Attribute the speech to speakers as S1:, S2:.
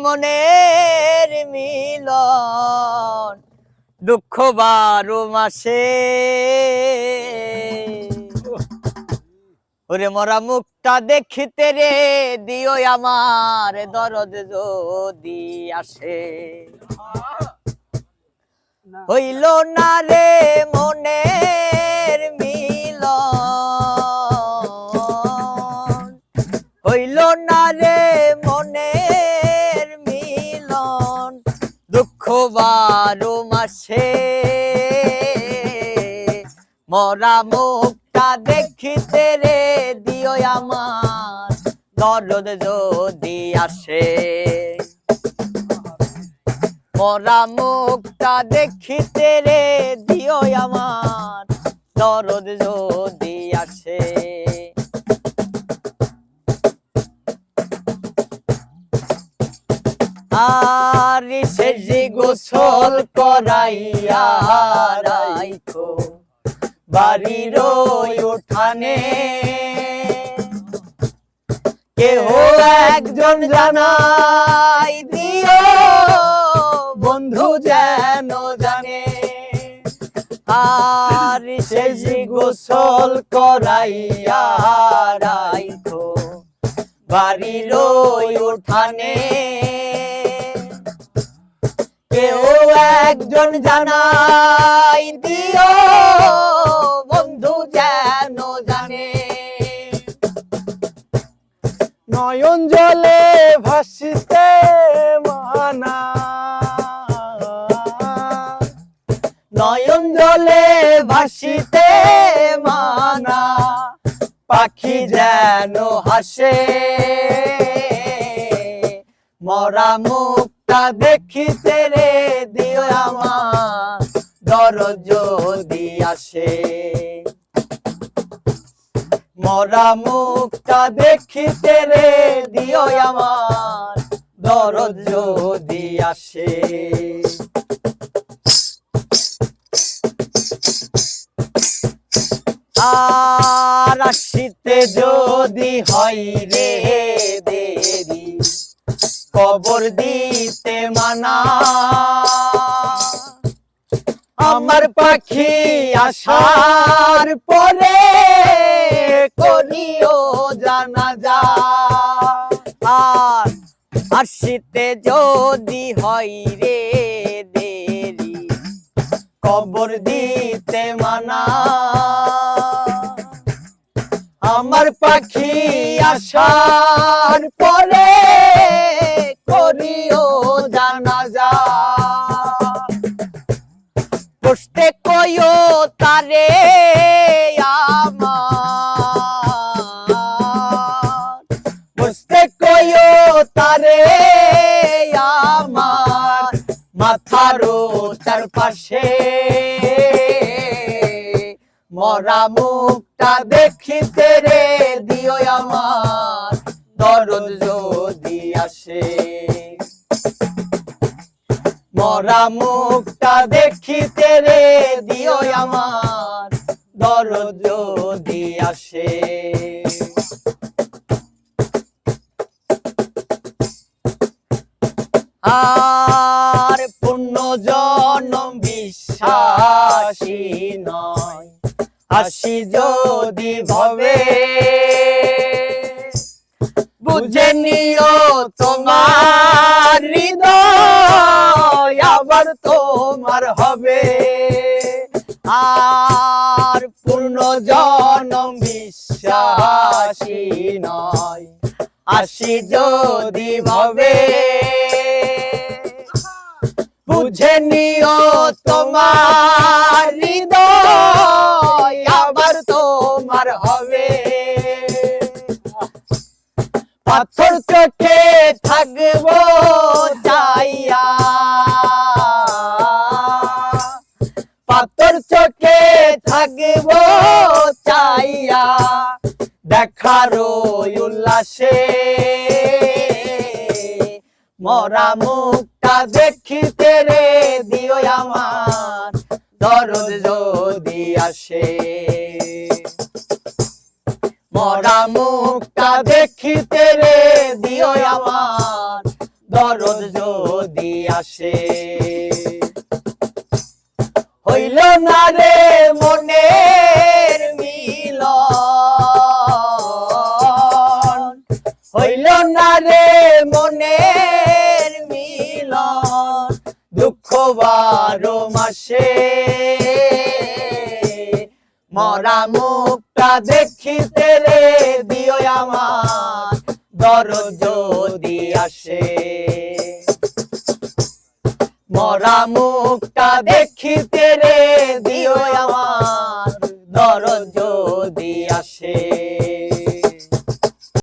S1: মনের মিলন দুঃখ 12 মাসে ওরে মরা মুখটা দেখিতে রে দিও আমার দরদ যদি আসে হইল না রে মনের মিলন হইল না রে মনের মিলন দুঃখ 12 মাসে মরা মুখটা দেখিতে রে দিও আমার দরদ যদি আসে মরা মুখটা দেখিতে রে দিও আমার দরদ যদি আসে আর শেষ গোসল করাইয়া রাইখো বাড়ির উঠানে কেহ একজন জানাই দিও বন্ধু যেন জানে আর শেষ গোসল করাইয়া রাইখো বাড়ির উঠানে কেউ একজন জানাই দিও বন্ধু যেন জানে
S2: নয়ন জলে ভাসিতে মানা
S1: নয়ন জলে ভাসিতে মানা পাখি যেন হাসে মরা মুখটা দেখিতে রে দিও আমার দরদ যদি আসে মরা মুখটা দেখিতে রে দিও আমার দরদ যদি আসে আর আসিতে যদি হয় রে দেরি কবর দিতে মানা আমার পাখি আসার পরে করিও জানাজা আর আসিতে যদি হয় রে দেরি কবর দিতে মানা আমার পাখি আসার পরে করিও জানাজা বসতে কইও তারে আমার বসতে কইও তারে আমার মাথারও চারপাশে মরা মুখটা দেখিতে রে দিও আমার দরদ যদি আসে মরা মুখটা দেখিতে রে দিও আমার দরদ যদি আসে আর পুণ্য জনম বিশ্বাসী নয় আসি যদি ভবে বুঝে নিও তোমার হৃদয় আবার তোমার হবে আর পূর্ণ জনম বিশ্বাসী নয় আসি যদি ভবে বুঝে নিও তোমার হৃদয় আবার তোমার হবে পাথর চোখে থাকবো চাইয়া পাথর চোখে থাকবো চাইয়া দেখার উল্লাসে মরা মুখটা দেখিতে রে দিও আমার দরদ যদি আসে মরা মুখটা দেখিতে রে দিও আমার দরদ যদি আসে। হইল না রে মনের মিলন, হইল না রে মনের মিলন, দুঃখ 12 মাসে। মরা মুখটা দেখিতে রে দিও আমার দরদ যদি আসে। মরা মুখটা দেখিতে রে দিও আমার